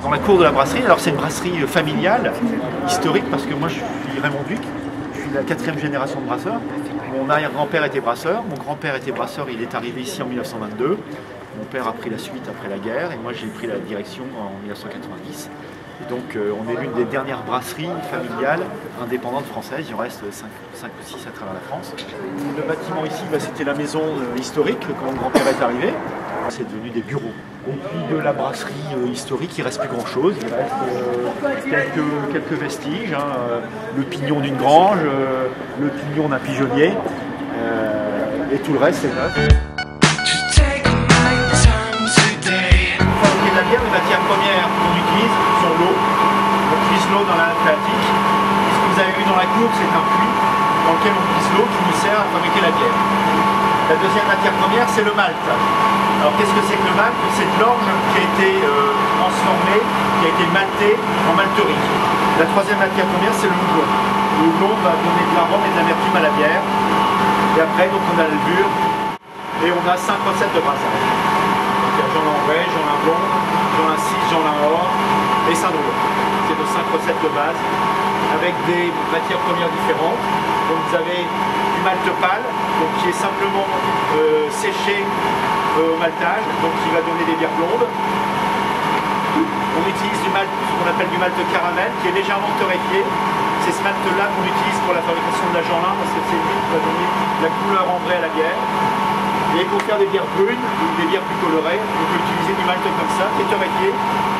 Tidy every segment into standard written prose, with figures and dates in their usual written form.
dans la cour de la brasserie. Alors c'est une brasserie familiale, historique, parce que moi je suis Raymond Duc, je suis la 4e génération de brasseur. Mon arrière-grand-père était brasseur, mon grand-père était brasseur, il est arrivé ici en 1922. Mon père a pris la suite après la guerre et moi j'ai pris la direction en 1990. Et donc on est l'une des dernières brasseries familiales indépendantes françaises. Il en reste 5 ou 6 à travers la France. Le bâtiment ici, c'était la maison historique quand mon grand-père est arrivé. C'est devenu des bureaux. Et puis de la brasserie historique, il ne reste plus grand-chose. Il reste quelques vestiges. Le pignon d'une grange, le pignon d'un pigeonnier. Et tout le reste, c'est neuf. La bière, les matières premières qu'on utilise sont l'eau. On utilise l'eau dans la nappe phréatique. Ce que vous avez vu dans la cour, c'est un puits dans lequel on utilise l'eau qui nous sert à fabriquer la bière. La deuxième matière première, c'est le malt. Alors qu'est-ce que c'est que le malt? C'est de l'orge qui a été transformée, qui a été maltée en malterie. La troisième matière première, c'est le houblon. Le houblon va donner de l'arôme et de l'amertume à la bière. Et après, donc, on a le levure et on a 5 recettes de brassage. J'en ai en vrai, j'en ai un blonde, j'en ai un 6, j'en ai un or et Saint-Doulon. C'est nos 5 recettes de base avec des matières premières différentes. Donc vous avez du malt pâle, donc qui est simplement séché au maltage, donc qui va donner des bières blondes. On utilise du malt, ce qu'on appelle du malt caramel, qui est légèrement torréfié. C'est ce malt-là qu'on utilise pour la fabrication de la Jeanlin, parce que c'est lui qui va donner la couleur ambrée à la bière. Et pour faire des bières brunes ou des bières plus colorées, on peut utiliser du malt comme ça, qui est torréfié,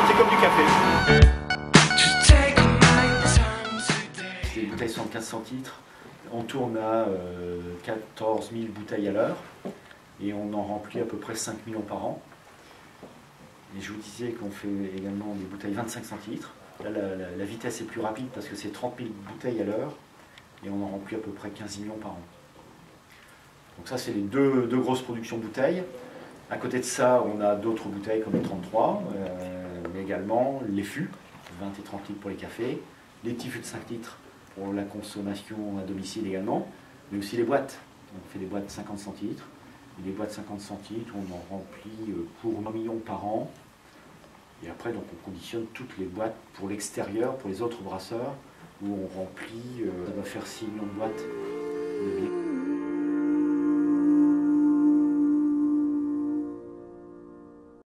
c'est comme du café. C'est des bouteilles 75 centilitres, on tourne à 14 000 bouteilles à l'heure et on en remplit à peu près 5 millions par an. Et je vous disais qu'on fait également des bouteilles 25 centilitres. Là, la vitesse est plus rapide parce que c'est 30 000 bouteilles à l'heure et on en remplit à peu près 15 millions par an. Donc ça, c'est les deux grosses productions de bouteilles. À côté de ça, on a d'autres bouteilles comme les 33, mais également les fûts, 20 et 30 litres pour les cafés, les petits fûts de 5 litres pour la consommation à domicile également, mais aussi les boîtes. On fait des boîtes de 50 centilitres. Et les boîtes de 50 centilitres, on en remplit pour 1 million par an. Et après, donc, on conditionne toutes les boîtes pour l'extérieur, pour les autres brasseurs, où on remplit, ça va faire 6 millions de boîtes.